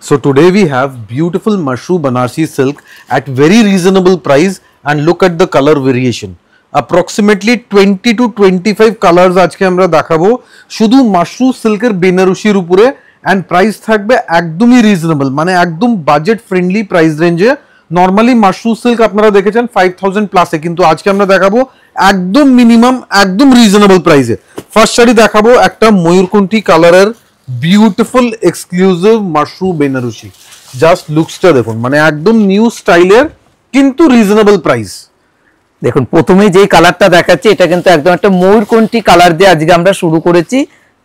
So today we have beautiful Mashru Banarsi silk at very reasonable price and look at the color variation. Approximately 20 to 25 colors আজকে আমরা দেখাবো শুধু মাশরু সিল্কের বেনারসির উপরে and price থাকবে একদমই রিজনেবল মানে একদম বাজেট ফ্রেন্ডলি প্রাইস রেঞ্জে। নরমালি মাশরু সিল্ক আপনারা দেখেছেন 5000 প্লাসে, কিন্তু আজকে আমরা দেখাবো একদম মিনিমাম একদম রিজনেবল প্রাইসে। ফার্স্ট শাড়ি দেখাবো একটা ময়ূরকণ্ঠী কালারের বিউটিফুল এক্সক্লুসিভ মাশরু বেনারসি। জাস্ট লুকসটা দেখুন, মানে একদম নিউ স্টাইলের কিন্তু রিজনেবল প্রাইস। দেখুন প্রথমেই যে কালারটা দেখাচ্ছি এটা কিন্তু একদম একটা ময়ূরকণ্ঠী কালার দিয়ে আজকে আমরা শুরু করেছি।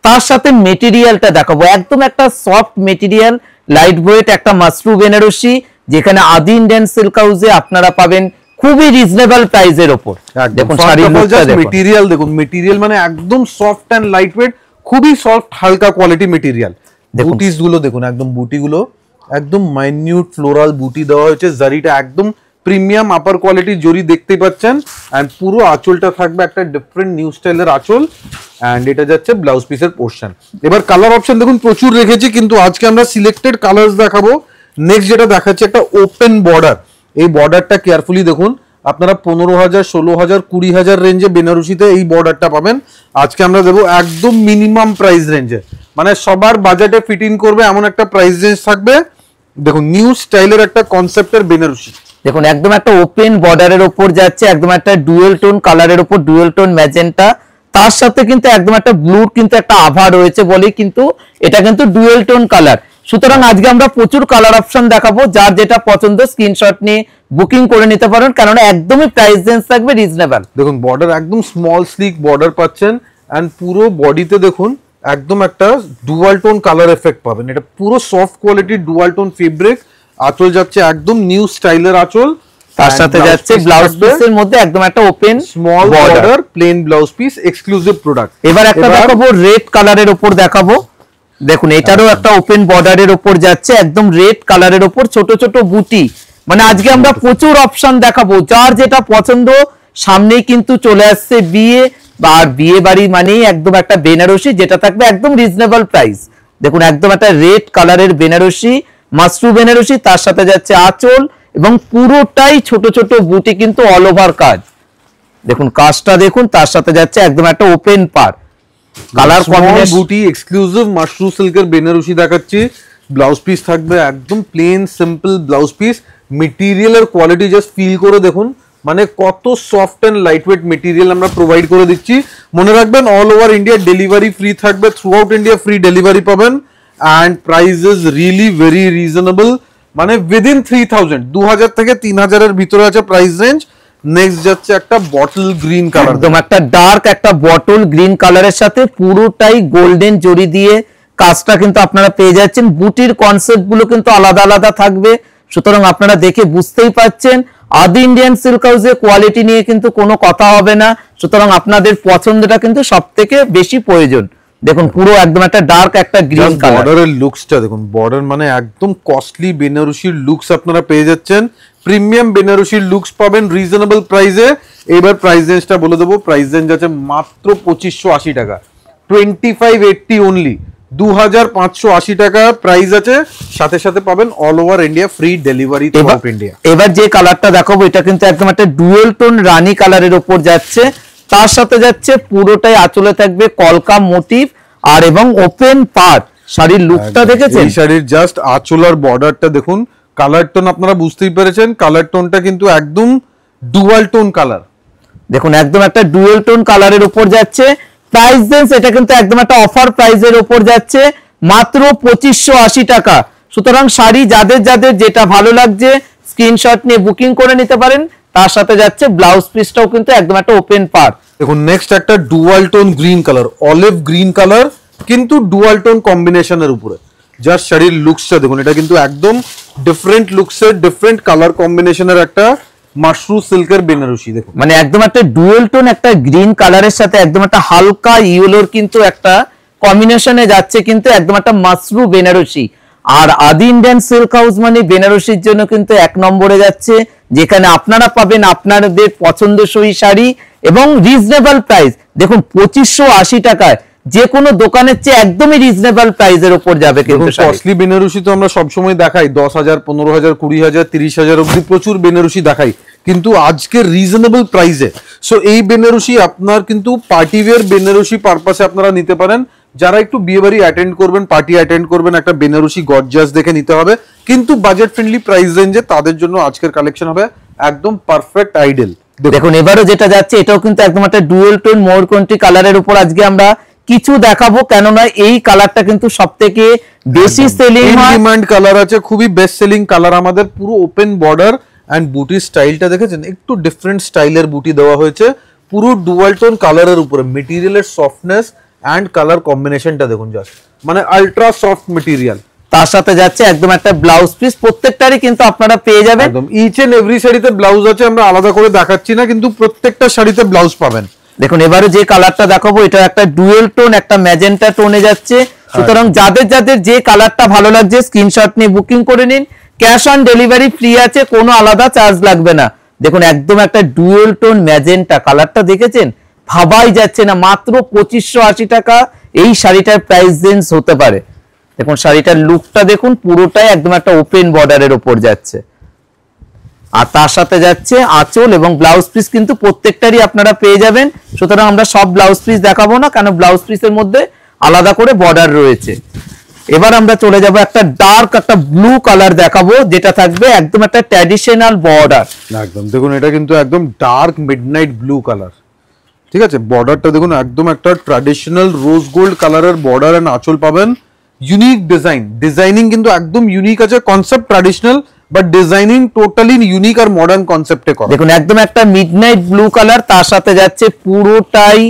তার সাথে মেটেরিয়ালটা দেখাবো একদম একটা সফট মেটেরিয়াল, লাইট ওয়েট একটা মাশরু বেনারসি, যেখানে আদি ইন্ডিয়ান সিল্ক হাউসে আপনারা পাবেন খুবই রিজনেবল প্রাইসের উপর। দেখুন শাড়ির মেটেরিয়াল দেখুন, মেটেরিয়াল মানে একদম সফট এন্ড লাইট ওয়েট, খুবই সফট হালকা কোয়ালিটি মেটেরিয়াল। বুটিস গুলো দেখুন, একদম বুটি গুলো একদম মাইনিউট ফ্লোরাল বুটি দেওয়া হয়েছে, জারিটা একদম প্রিমিয়াম আপার কোয়ালিটি জরি দেখতে পাচ্ছেন। এন্ড পুরো আঁচলটা থাকবে একটা ডিফারেন্ট নিউ স্টাইলের আঁচল, এন্ড এটা যাচ্ছে ব্লাউজ পিসের পোর্শন। এবার কালার অপশন দেখুন প্রচুর রেখেছি, কিন্তু আজকে আমরা সিলেক্টেড কালার্স দেখাবো। নেক্সট যেটা দেখাচ্ছে একটা ওপেন বর্ডার, এই বর্ডারটা কেয়ারফুলি দেখুন। আপনারা 15,000, 16,000, 20,000 রেঞ্জে বেনারসিতে এই বর্ডারটা পাবেন। আজকে আমরা দেবো একদম মিনিমাম প্রাইস রেঞ্জে, মানে সবার বাজেটে ফিট ইন করবে এমন একটা প্রাইস রেঞ্জ থাকবে। দেখুন নিউ স্টাইলের একটা কনসেপ্টের বেনারসি। দেখুন একদম একটা ওপেন বর্ডারের উপর যাচ্ছে, একদম একটা ডুয়েল টোন কালারের উপর ডুয়েল টোন ম্যাজেন্টা, তার সাথে কিন্তু একদম একটা ব্লুর কিন্তু একটা আভা রয়েছে বলে কিন্তু এটা কিন্তু ডুয়েল টোন কালার। সুতরাং আজকে আমরা প্রচুর কালার অপশন দেখাবো, যার যেটা পছন্দ স্ক্রিনশট নিয়ে বুকিং করে নিতে পারেন, কারণ একদমই প্রাইস রেঞ্জ থাকবে রিজনেবল। দেখুন বর্ডার একদম স্মল স্লিক বর্ডার পাচ্ছেন, এন্ড পুরো বডিতে দেখুন একদম একটা ডুয়াল টোন কালার এফেক্ট পাবেন। এটা পুরো সফট কোয়ালিটির ডুয়াল টোন ফেব্রিক। আঁচল যাচ্ছে একদম নিউ স্টাইলের আঁচল, তার সাথে যাচ্ছে ব্লাউজ পিসের মধ্যে একদম একটা open small border plain blouse piece exclusive product. এবার একটা দেখাবো রেড কালারের উপর দেখাবো। দেখুন এটারও একটা ওপেন বর্ডারের উপর যাচ্ছে, একদম রেড কালারের উপর ছোট ছোট বুটি। মানে আজকে আমরা প্রচুর অপশন দেখাবো, যার যেটা পছন্দ। সামনেই কিন্তু চলে আসছে বিয়ে, আর বিয়ে বাড়ি মানেই একদম একটা বেনারসি যেটা থাকবে একদম রিজনেবল প্রাইস। দেখুন একদম একটা রেড কালারের বেনারসি, মাশরু বেনারসি, তার সাথে যাচ্ছে আঁচল এবং পুরোটাই ছোট ছোট বুটি কিন্তু অল ওভার কাজ। দেখুন কাজটা দেখুন, তার সাথে যাচ্ছে একদম একটা ওপেন পার কালার কম্বিনেশন বুটি এক্সক্লুসিভ মাশরু সিল্কের বেনারসি দেখাচ্ছি। ব্লাউজ পিস থাকবে একদম প্লেন সিম্পল ব্লাউজ পিস। মেটেরিয়ালের কোয়ালিটি জাস্ট ফিল করে দেখুন, মানে কত soft and light weight material আমরা প্রোভাইড করে দিচ্ছি। মনে রাখবেন all over India delivery free থাকবে, throughout India free delivery পাবেন, and price is really very reasonable, মানে উইদিন 3000, 2000 থেকে 3000 এর ভিতরে আছে প্রাইস রেঞ্জ। নেক্সট যাচ্ছে একটা বটল গ্রিন কালার, একদম একটা ডার্ক একটা বটল গ্রিন কালারের সাথে পুরোটাই গোল্ডেন জরি দিয়ে কাজটা কিন্তু আপনারা পেয়ে যাচ্ছেন। বুটির কনসেপ্ট গুলো কিন্তু আলাদা আলাদা থাকবে, সুতরাং আপনারা দেখে বুঝতেই পাচ্ছেন আদি ইন্ডিয়ান সিল্ক হাউসে কোয়ালিটি নিয়ে কিন্তু কোনো কথা হবে না। সুতরাং আপনাদের পছন্দটা কিন্তু সবথেকে বেশি প্রয়োজন। দেখুন পুরো একদম একটা ডার্ক একটা গ্রিন কালার। বর্ডারের লুকসটা দেখুন, বর্ডার মানে একদম কস্টলি বেনারসির লুকস আপনারা পেয়ে যাচ্ছেন। প্রিমিয়াম বেনারসির লুকস পাবেন রিজনেবল প্রাইসে। এবার প্রাইস রেঞ্জটা বলে দেবো, প্রাইস রেঞ্জ আছে মাত্র 2580 টাকা, 2580 অনলি, 2580 টাকা প্রাইস আছে। সাথে সাথে পাবেন all over India free delivery through out India. এবার যে কালারটা দেখাবো এটা কিন্তু একদম একটা ডুয়েল টোন রানী কালারের উপর যাচ্ছে, তার সাথে যাচ্ছে পুরোটাই আঁচলে থাকবে কলকা মোটিভ আর এবং ওপেন পার্ট। শাড়ির লুকটা দেখেছেন, এই শাড়ির জাস্ট আঁচল আর বর্ডারটা দেখুন, কালার টোন আপনারা বুঝতেই পেরেছেন, কালার টোনটা কিন্তু একদম ডুয়াল টোন কালার। দেখুন একদম একটা ডুয়েল টোন কালারের উপর যাচ্ছে। প্রাইস রেঞ্জ এটা কিন্তু একদম একটা অফার প্রাইসের উপর যাচ্ছে, মাত্র 2580 টাকা। সুতরাং শাড়ি যাদের যাদের যেটা ভালো লাগছে স্ক্রিনশট নিয়ে বুকিং করে নিতে পারেন। তার সাথে যাচ্ছে ব্লাউজ পিসটাও কিন্তু একদম একটা ওপেন পার্ট। দেখুন নেক্সট একটা dual tone green colour, olive green colour, কিন্তু ডুয়াল টোন কম্বিনেশনের উপরে। জাস্ট শাড়ির লুকসটা দেখুন, এটা কিন্তু একদম ডিফারেন্ট লুকসের ডিফারেন্ট কালার কম্বিনেশনের একটা মাশরু সিল্কের বেনারসি। দেখুন মানে একদম একটা ডুয়েল টোন একটা গ্রিন কালারের সাথে একদম একটা হালকা ইয়েলোর কিন্তু একটা কম্বিনেশনে যাচ্ছে, কিন্তু একদম একটা মাশরু বেনারসি। আর আদি ইন্ডিয়ান সিল্ক হাউস মানে বেনারসির জন্য কিন্তু এক নম্বরে যাচ্ছে, যেখানে আপনারা পাবেন আপনাদের পছন্দসই শাড়ি এবং রিজনেবল প্রাইস। দেখুন 2580 টাকায় যে কোনো দোকানের চেয়ে একদমই রিজনেবল প্রাইসের উপর যাবে। কিন্তু কস্টলি বেনারসি তো আমরা সবসময় দেখাই 10,000, 15,000, 20,000, 30,000 অব্দি প্রচুর বেনারসি দেখাই, কিন্তু আজকে রিজনেবল প্রাইসে। সো এই বেনারসি আপনার কিন্তু পার্টি ওয়্যার বেনারসি পারপাসে আপনারা নিতে পারেন। যারা একটু বিয়ে বাড়ি অ্যাটেন্ড করবেন, পার্টি অ্যাটেন্ড করবেন, একটা বেনারসি গর্জিয়াস দেখে নিতে হবে, কিন্তু বাজেট ফ্রেন্ডলি প্রাইস রেঞ্জে, তাদের জন্য আজকের কালেকশন হবে একদম পারফেক্ট আইডেল। দেখুন এবারও যেটা যাচ্ছে এটাও কিন্তু একদম একটা ডুয়েল টোন মোরকন্টি কালারের উপর আজকে আমরা কিছু দেখাবো, কেননা এই কালারটা কিন্তু সবথেকে বেশি সেলিং হয়, ডিমান্ড কালার আছে, খুবই বেস্ট সেলিং কালার আমাদের। পুরো ওপেন বর্ডার এন্ড বুটির স্টাইলটা দেখেছেন, একটু ডিফারেন্ট স্টাইলের বুটি দেওয়া হয়েছে, পুরো ডুয়াল টোন কালারের উপরে। মেটেরিয়ালের সফটনেস এন্ড কালার কম্বিনেশনটা দেখুন, জাস্ট মানে আলট্রা সফট মেটেরিয়াল। তার সাথে যাচ্ছে একদম একটা ব্লাউজ পিস, প্রত্যেকটারই কিন্তু আপনারা পেয়ে যাবেন। একদম ইচ এন্ড এভরি শাড়িতে ব্লাউজ আছে, আমরা আলাদা করে দেখাচ্ছি না, কিন্তু প্রত্যেকটা শাড়িতে ব্লাউজ পাবেন। দেখুন এবারে যে কালারটা দেখাবো এটা একটা ডুয়েল টোন, একটা ম্যাজেন্টা টোনে যাচ্ছে। সুতরাং যাদের যাদের যে কালারটা ভালো লাগছে স্ক্রিনশট নিয়ে বুকিং করে নিন। ক্যাশ অন ডেলিভারি ফ্রি আছে, কোনো আলাদা চার্জ লাগবে না। দেখুন একদম একটা ডুয়েল টোন ম্যাজেন্টা কালারটা দেখেছেন, ভাবাই যাচ্ছে না মাত্র 2580 টাকা এই শাড়িটার প্রাইস রেঞ্জ হতে পারে। দেখুন শাড়িটার লুকটা দেখুন, পুরোটাই একদম একটা ওপেন বর্ডারের উপর যাচ্ছে, আর তার সাথে যাচ্ছে আঁচল এবং ব্লাউজ পিস কিন্তু প্রত্যেকটারই আপনারা পেয়ে যাবেন। সুতরাং আমরা সব ব্লাউজ পিস দেখাবো না, কারণ ব্লাউজ পিসের মধ্যে আলাদা করে বর্ডার রয়েছে। এবার আমরা চলে যাব একটা ডার্ক একটা ব্লু কালার দেখাবো, যেটা থাকবে একদম একটা ট্র্যাডিশনাল বর্ডার। একদম দেখুন এটা কিন্তু একদম ডার্ক মিডনাইট ব্লু কালার, ঠিক আছে। বর্ডারটা দেখুন একদম একটা ট্র্যাডিশনাল রোজ গোল্ড কালারের বর্ডার এন্ড আঁচল পাবেন। ইউনিক ডিজাইনিং কিন্তু একদম ইউনিক আছে, concept traditional but designing totally unique আর মডার্ন কনসেপ্টে করা। দেখুন একদম একটা মিডনাইট ব্লু কালার, তার সাথে যাচ্ছে পুরোটাই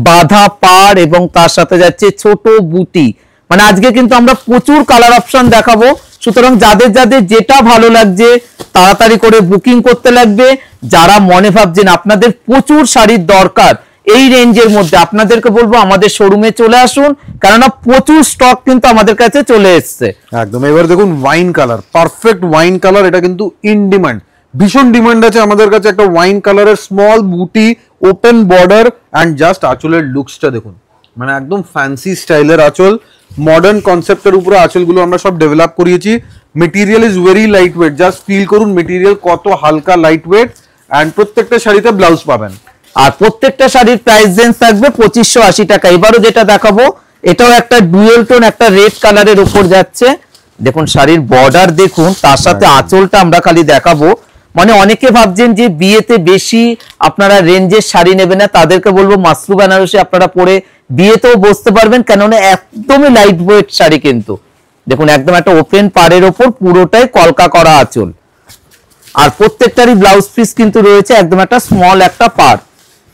বাঁধা পাড় এবং তার সাথে যাচ্ছে ছোট বুটি। মানে আজকে কিন্তু আমরা প্রচুর কালার অপশন দেখাবো, সুতরাং যাদের যাদের যেটা ভালো লাগছে তাড়াতাড়ি করে বুকিং করতে লাগবে। যারা মনে ভাবছেন আপনাদের প্রচুর শাড়ির দরকার এই রেঞ্জের মধ্যে, আপনাদেরকে বলবো আমাদের শোরুমে চলে আসুন, কেননা প্রচুর স্টক কিন্তু আমাদের কাছে চলে এসছে। একদম এবার দেখুন wine colour, perfect wine colour, এটা কিন্তু ইন ডিমান্ড, ভীষণ ডিমান্ড আছে আমাদের কাছে। একটা ওয়াইন কালারের স্মল বুটি, ওপেন বর্ডার এন্ড জাস্ট আঁচলের লুকসটা দেখুন, মানে একদম ফ্যান্সি স্টাইলের আঁচল, মডার্ন কনসেপ্টের উপরে আঁচলগুলো আমরা সব ডেভেলপ করিয়েছি। Material is very light weight, just feel করুন মেটেরিয়াল কত হালকা লাইট ওয়েট, এন্ড প্রত্যেকটা শাড়িতে ব্লাউজ পাবেন। আর প্রত্যেকটা শাড়ির প্রাইস রেঞ্জ থাকবে 2580 টাকা। এবারও যেটা দেখাবো এটাও একটা ডুয়েল টোন একটা রেড কালারের উপর যাচ্ছে। দেখুন শাড়ির বর্ডার দেখুন, তার সাথে আঁচলটা আমরা খালি দেখাবো। মানে অনেকে ভাবছেন যে বিয়েতে বেশি আপনারা রেঞ্জের শাড়ি নেবেন না, তাদেরকে বলবো মাসরু বেনারসি আপনারা পরে বিয়েতেও বসতে পারবেন, কেননা একদমই লাইট ওয়েট শাড়ি। কিন্তু দেখুন একদম একটা ওপেন পাড়ের ওপর পুরোটাই কলকা করা আঁচল, আর প্রত্যেকটারই ব্লাউজ পিস কিন্তু রয়েছে একদম একটা স্মল একটা পাড়।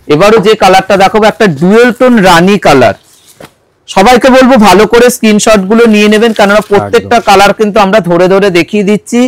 এবারও যে কালারটা দেখাবো একটা ডুয়েল টোন রানী কালার, সবাইকে বলবো ভালো করে স্ক্রিনশট গুলো নিয়ে নেবেন, কেননা প্রত্যেকটা কালার কিন্তু আমরা ধরে ধরে দেখিয়ে দিচ্ছি,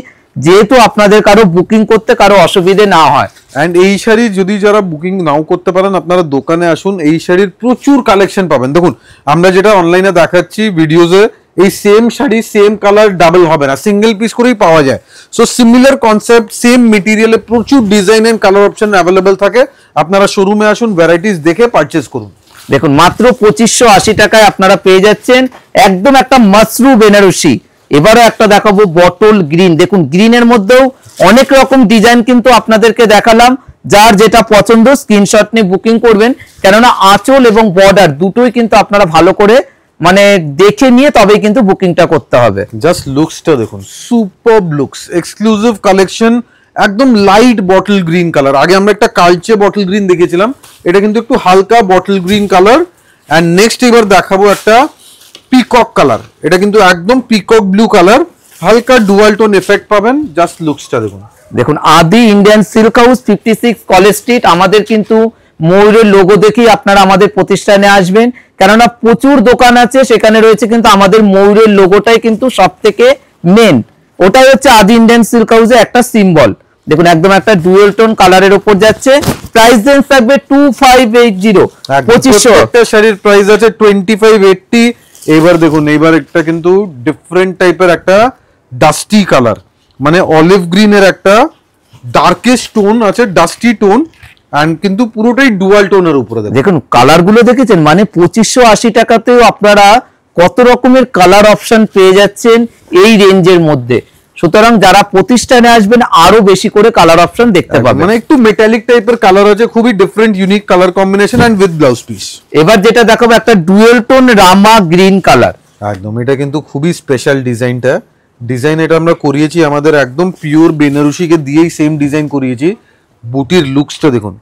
যেহেতু আপনাদের কারো বুকিং করতে কারো অসুবিধে না হয়। এন্ড এই শাড়ি যদি যারা বুকিং নাও করতে পারেন, আপনারা দোকানে আসুন, এই শাড়ির প্রচুর কালেকশন পাবেন। দেখুন আমরা যেটা অনলাইনে দেখাচ্ছি ভিডিওতে, এই same sari same colour double হবে না, সিঙ্গেল পিস করেই পাওয়া যায়। সো সিমিলার কনসেপ্ট, সেম মেটেরিয়ালে প্রচুর design and colour option available থাকে। আপনারা শোরুমে আসুন, ভ্যারাইটিস দেখে পারচেজ করুন। দেখুন মাত্র 2580 টাকায় আপনারা পেয়ে যাচ্ছেন একদম একটা মাসরু বেনারসি। এবারও একটা দেখাবো বটল গ্রিন, দেখুন গ্রিনের মধ্যেও অনেক রকম ডিজাইন কিন্তু আপনাদেরকে দেখালাম। যার যেটা পছন্দ স্ক্রিনশট নিয়ে বুকিং করবেন, কেননা আঁচল এবং বর্ডার দুটোই কিন্তু আপনারা ভালো করে মানে দেখে নিয়ে তবেই কিন্তু বুকিংটা করতে হবে। জাস্ট লুকসটা দেখুন, সুপারব লুকস, এক্সক্লুসিভ কালেকশন, একদম লাইট বটল গ্রিন কালার। আগে আমরা একটা কালচে বটল গ্রিন দেখিয়েছিলাম, এটা কিন্তু একটু হালকা bottle green colour. And next এবার দেখাবো একটা পিকক কালার, এটা কিন্তু একদম পিকক ব্লু কালার, হালকা ডুয়াল টোন এফেক্ট পাবেন। জাস্ট লুকসটা দেখুন। দেখুন Adi Indian silk house 56 college street, আমাদের কিন্তু ময়ূরের লোগো দেখেই আপনারা আমাদের প্রতিষ্ঠানে আসবেন, কেননা প্রচুর দোকান আছে সেখানে রয়েছে, কিন্তু আমাদের ময়ূরের লোগোটাই কিন্তু সব থেকে মেন, ওটাই হচ্ছে আদি ইন্ডিয়ান সিল্ক হাউসের একটা সিম্বল। দেখুন একদম একটা ডুয়েল টোন কালারের উপর যাচ্ছে, প্রাইস রেঞ্জ থাকবে 2580। 2500 একটা শাড়ির প্রাইস আছে 2580। এবার দেখুন, এইবার একটা কিন্তু ডিফারেন্ট টাইপের একটা ডাস্টি কালার, মানে অলিভ গ্রিনের একটা ডার্কেস্ট টোন আছে, ডাস্টি টোন, এন্ড কিন্তু পুরোটাই ডুয়াল টোনের উপরে। দেখুন কালার গুলো দেখেছেন, মানে 2580 টাকাতেও আপনারা কত রকমের কালার অপশন পেয়ে যাচ্ছেন এই রেঞ্জের মধ্যে। সুতরাং যারা প্রতিষ্ঠানে আসবেন আরো বেশি করে কালার অপশন দেখতে পাবেন। মানে একটু মেটালিক টাইপের কালার আছে, খুবই different unique colour combination and with blouse piece. এবার যেটা দেখাবো একটা dual tone rama green colour. একদম এটা কিন্তু খুবই স্পেশাল ডিজাইনটা। ডিজাইন এটা আমরা করিয়েছি আমাদের একদম পিওর বেনারসিকে দিয়েই সেম ডিজাইন করিয়েছি। বুটির লুকসটা দেখুন,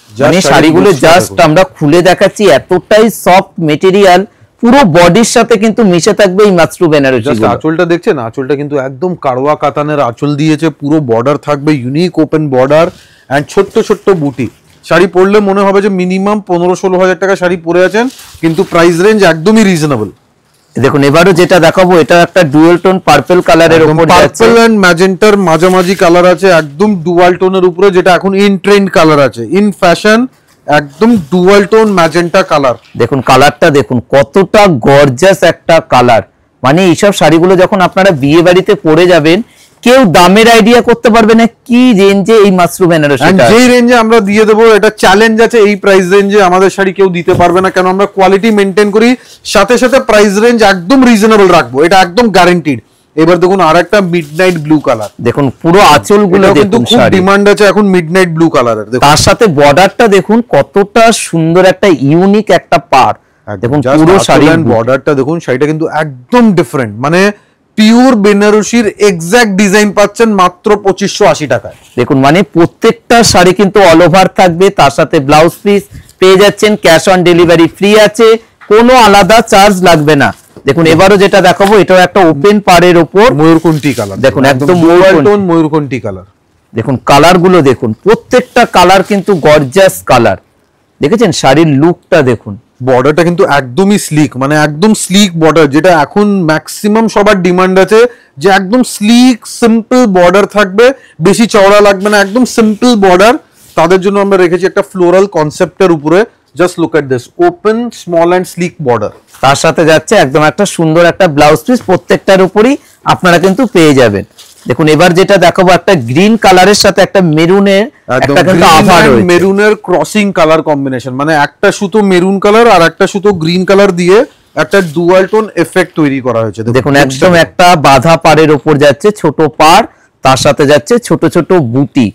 মানে শাড়িগুলো জাস্ট আমরা খুলে দেখাচ্ছি, এতটাই সফট মেটেরিয়াল, পুরো বডির সাথে কিন্তু মিশে থাকবে এই মাশরু বেনারসি। আঁচলটা দেখছেন, আঁচলটা কিন্তু একদম কারওয়া কাতানের আঁচল দিয়েছে, পুরো বর্ডার থাকবে ইউনিক ওপেন বর্ডার এন্ড ছোট্ট ছোট্ট বুটি। শাড়ি পরলে মনে হবে যে মিনিমাম 15-16 হাজার টাকা শাড়ি পরে আছেন, কিন্তু প্রাইস রেঞ্জ একদমই রিজনেবল। দেখুন এবারও যেটা দেখাবো এটা একটা ডুয়াল টোন পার্পল কালারের উপর যাচ্ছে, পার্পল এন্ড ম্যাজেন্টার মাঝামাঝি কালার আছে, একদম ডুয়াল টোনের উপরে, যেটা এখন ইন ট্রেন্ড কালার আছে, ইন ফ্যাশন, একদম ডুয়াল টোন ম্যাজেন্টা কালার। দেখুন কালারটা দেখুন কতটা গর্জাস একটা কালার। মানে এইসব শাড়িগুলো যখন আপনারা বিয়ে বাড়িতে পরে যাবেন, কেউ দামের আইডিয়া করতে পারবে না কি রেঞ্জে এই মাশরু বেনারসিটা। যেই রেঞ্জে আমরা দিয়ে দেবো, এটা চ্যালেঞ্জ আছে, এই প্রাইস রেঞ্জে আমাদের শাড়ি কেউ দিতে পারবে না, কেন আমরা কোয়ালিটি মেনটেন করি, সাথে সাথে প্রাইস রেঞ্জ একদম রিজনেবল রাখবো, এটা একদম গ্যারান্টিড। এবার দেখুন আর একটা মিডনাইট ব্লু কালার, দেখুন পুরো আঁচলগুলো কিন্তু খুব ডিমান্ড আছে এখন মিডনাইট ব্লু কালারের। তার সাথে বর্ডারটা দেখুন কতটা সুন্দর, একটা ইউনিক একটা পার। দেখুন পুরো শাড়ির বর্ডারটা দেখুন, শাড়িটা কিন্তু একদম ডিফারেন্ট, মানে পিওর বেনারসির এক্সাক্ট ডিজাইন পাচ্ছেন মাত্র 2580 টাকায়। দেখুন মানে প্রত্যেকটা শাড়ি কিন্তু অল ওভার থাকবে, তার সাথে ব্লাউজ পিস পেয়ে যাচ্ছেন, ক্যাশ অন ডেলিভারি ফ্রি আছে, কোনো আলাদা চার্জ লাগবে না। দেখুন এবারও যেটা দেখাবো এটাও একটা ওপেন পাড়ের উপর ময়ূরকণ্ঠী কালার। দেখুন একদম ময়ূরকণ্ঠী কালার। দেখুন কালার গুলো দেখুন, প্রত্যেকটা কালার কিন্তু গর্জাস কালার। দেখেছেন শাড়ির লুকটা দেখুন, বর্ডারটা কিন্তু একদমই স্লিক, মানে একদম স্লিক বর্ডার, যেটা এখন ম্যাক্সিমাম সবার ডিমান্ড আছে যে একদম স্লিক সিম্পল বর্ডার থাকবে, বেশি চওড়া লাগবে না, একদম সিম্পল বর্ডার। তাদের জন্য আমরা রেখেছি একটা ফ্লোরাল কনসেপ্টের উপরে। Just look at this, open small and sleek border, তার সাথে যাচ্ছে একদম একটা সুন্দর একটা ব্লাউজ পিস, প্রত্যেকটার উপরই আপনারা কিন্তু পেয়ে যাবেন। দেখুন এবার যেটা দেখাবো একটা গ্রিন কালারের সাথে একটা মেরুনের, একটা কিন্তু আভা রয়েছে, মেরুনের ক্রসিং কালার কম্বিনেশন, মানে একটা সুতো মেরুন কালার আর একটা সুতো গ্রিন কালার দিয়ে একটা ডুয়াল টোন এফেক্ট তৈরি করা হয়েছে। দেখুন একদম একটা বাঁধা পাড়ের উপর যাচ্ছে ছোট পাড়, তার সাথে যাচ্ছে ছোট ছোট বুটি।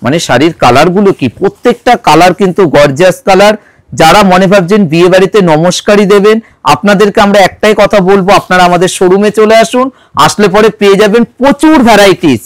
মানে শাড়ির কালার গুলো কি, প্রত্যেকটা কালার কিন্তু গর্জিয়াস কালার। যারা মনে ভাবছেন বিয়ে বাড়িতে নমস্কারই দেবেন, আপনাদেরকে আমরা একটাই কথা বলবো, আপনারা আমাদের শোরুমে চলে আসুন, আসলে পরে পেয়ে যাবেন প্রচুর ভ্যারাইটিস।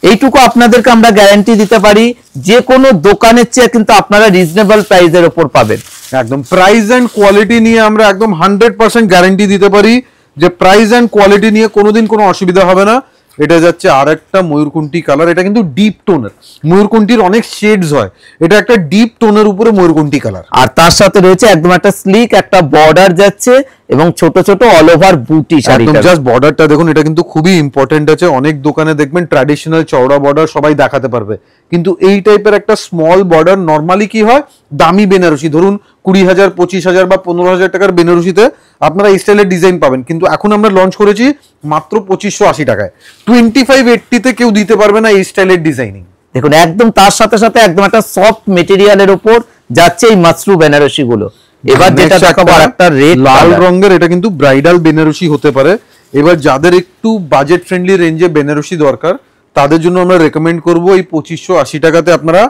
এইটুকু আপনাদেরকে আমরা গ্যারান্টি দিতে পারি, যে কোনো দোকানের চেয়ে কিন্তু আপনারা রিজনেবল প্রাইসের উপর পাবেন। একদম প্রাইস এন্ড কোয়ালিটি নিয়ে আমরা একদম 100% গ্যারান্টি দিতে পারি যে প্রাইস এন্ড কোয়ালিটি নিয়ে কোনোদিন কোনো অসুবিধা হবে না। এটা যাচ্ছে আর একটা ময়ূরকণ্ঠী কালার, এটা কিন্তু ডিপ টোনের, ময়ূরকণ্ঠীর অনেক শেডস হয়, এটা একটা ডিপ টোনের উপরে ময়ূরকণ্ঠী কালার। আর তার সাথে রয়েছে একদম একটা স্লিক একটা বর্ডার যাচ্ছে এবং ছোট ছোট অল ওভার বুটি শাড়ি। একদম জাস্ট বর্ডারটা দেখুন, এটা কিন্তু খুবই ইম্পর্টেন্ট আছে। অনেক দোকানে দেখবেন ট্র্যাডিশনাল চওড়া বর্ডার সবাই দেখাতে পারবে, কিন্তু এই টাইপের একটা স্মল বর্ডার নর্মালি কি হয়, দামি বেনারসি ধরুন 20,000, 25,000 বা 15,000 টাকার বেনারসিতে আপনারা এই স্টাইলের ডিজাইন পাবেন, কিন্তু এখন আমরা লঞ্চ করেছি মাত্র 2580 টাকায়। 2580-তে কেউ দিতে পারবে না এই স্টাইলের ডিজাইনিং। দেখুন একদম তার সাথে সাথে একদম একটা সফট মেটেরিয়ালের উপর যাচ্ছে এই মাশরু বেনারসি গুলো। এবার যেটা দেখাবো একটা রেড লাল রঙের, এটা কিন্তু ব্রাইডাল বেনারসি হতে পারে। এবার যাদের একটু বাজেট ফ্রেন্ডলি রেঞ্জে বেনারসি দরকার, তাদের জন্য আমরা রেকমেন্ড করব এই 2580 টাকাতে আপনারা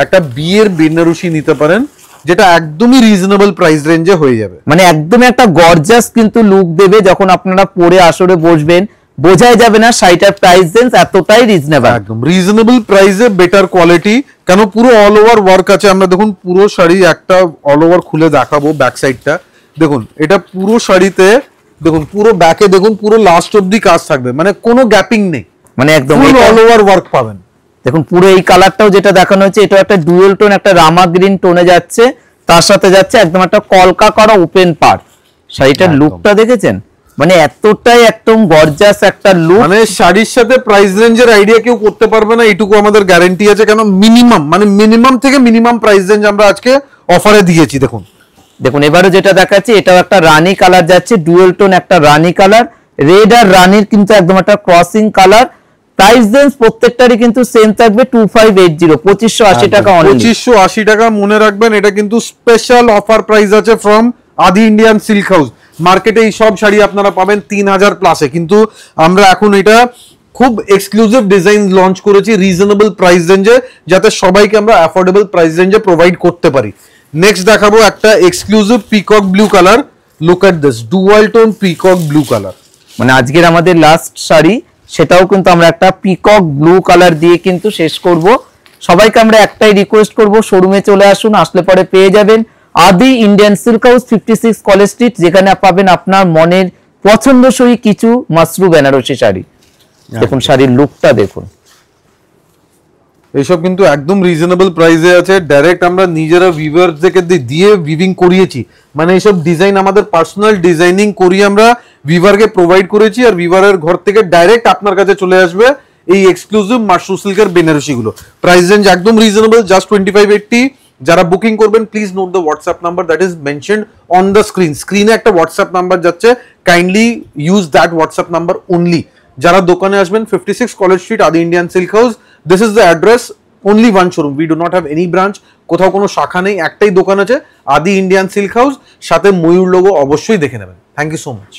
একটা বিয়ের বেনারসি নিতে পারেন, যেটা একদমই রিজনেবল প্রাইস রেঞ্জে হয়ে যাবে। মানে একদমই একটা গর্জাস কিন্তু লুক দেবে, যখন আপনারা পরে আসরে বসবেন বোঝাই যাবে না শাড়িটার প্রাইস রেঞ্জ এতটাই রিজনেবল। একদম রিজনেবল প্রাইসে বেটার কোয়ালিটি, কেন পুরো অল ওভার ওয়ার্ক আছে। আমরা দেখুন পুরো শাড়ি একটা অল ওভার খুলে দেখাবো, ব্যাক সাইডটা দেখুন, এটা পুরো শাড়িতে দেখুন, পুরো ব্যাকে দেখুন, পুরো লাস্ট অবধি কাজ থাকবে, মানে কোনো গ্যাপিং নেই, মানে একদম অল ওভার ওয়ার্ক পাবেন। দেখুন পুরো এই কালারটাও যেটা দেখানো হচ্ছে, এটা একটা ডুয়েল টোন, একটা রামা গ্রিন টোনে যাচ্ছে, তার সাথে যাচ্ছে একদম একটা কলকা করা ওপেন পাড়। শাড়িটার লুকটা দেখেছেন, মানে এতটাই একদম গর্জাস একটা লুক। মানে শাড়ির সাথে প্রাইস রেঞ্জের আইডিয়া কেউ করতে পারবে না, এটুকু আমাদের গ্যারান্টি আছে, কেন মিনিমাম মানে মিনিমাম থেকে মিনিমাম প্রাইস রেঞ্জ আমরা আজকে অফারে দিয়েছি। দেখুন দেখুন এবারে যেটা দেখাচ্ছি, এটাও একটা রানী কালার যাচ্ছে, ডুয়েল টোন একটা রানী কালার, রেড আর রানীর কিন্তু একদম একটা ক্রসিং কালার, প্রাইস রেঞ্জ প্রত্যেকটারই কিন্তু সেম থাকবে 2580, 2580 টাকা অনলি। 2580 টাকা মনে রাখবেন, এটা কিন্তু স্পেশাল অফার প্রাইস আছে ফ্রম আদি ইন্ডিয়ান সিল্ক হাউস। মার্কেটে এই সব শাড়ি আপনারা পাবেন 3000 প্লাসে, কিন্তু আমরা এখন এটা খুব এক্সক্লুসিভ ডিজাইন লঞ্চ করেছি রিজনেবল প্রাইস রেঞ্জে, যাতে সবাইকে আমরা অ্যাফোর্ডেবল প্রাইস রেঞ্জে প্রোভাইড করতে পারি। নেক্সট দেখাবো একটা exclusive peacock blue colour. Look at this dual tone peacock blue colour, মানে আজকের আমাদের লাস্ট শাড়ি, সেটাও কিন্তু আমরা একটা পিকক ব্লু কালার দিয়ে কিন্তু শেষ করব। সবাইকে আমরা একটাই রিকোয়েস্ট করব, শোরুমে চলে আসুন, আসলে পরে পেয়ে যাবেন আদি Indian silk house 56 college street, যেখানে পাবেন আপনার মনের পছন্দসই কিছু মাসরু বেনারসি শাড়ি। দেখুন শাড়ির লুকটা দেখুন, এইসব কিন্তু একদম রিজনেবল প্রাইসে আছে। ডাইরেক্ট আমরা নিজেরা ভিভারদেরকে দিয়ে উইভিং করিয়েছি, মানে এইসব ডিজাইন আমাদের পার্সোনাল ডিজাইনিং করিয়ে আমরা ভিভারকে প্রোভাইড করেছি, আর ভিভারের ঘর থেকে ডাইরেক্ট আপনার কাছে চলে আসবে এই এক্সক্লুসিভ মাশরু সিল্কের বেনারসি গুলো। প্রাইস রেঞ্জ একদম রিজনেবল, জাস্ট 2580। যারা বুকিং করবেন please note the WhatsApp number that is mentioned on the screen. স্ক্রিনে একটা হোয়াটসঅ্যাপ নাম্বার যাচ্ছে, kindly use that WhatsApp number only. যারা দোকানে আসবেন 56 কলেজ স্ট্রিট আদি Indian silk house, this is the address, only one showroom, we do not have any branch, কোথাও কোনো শাখা নেই, একটাই দোকান আছে আদি ইন্ডিয়ান সিল্ক হাউস, সাথে ময়ূর লোগো অবশ্যই দেখে নেবেন। Thank you so much.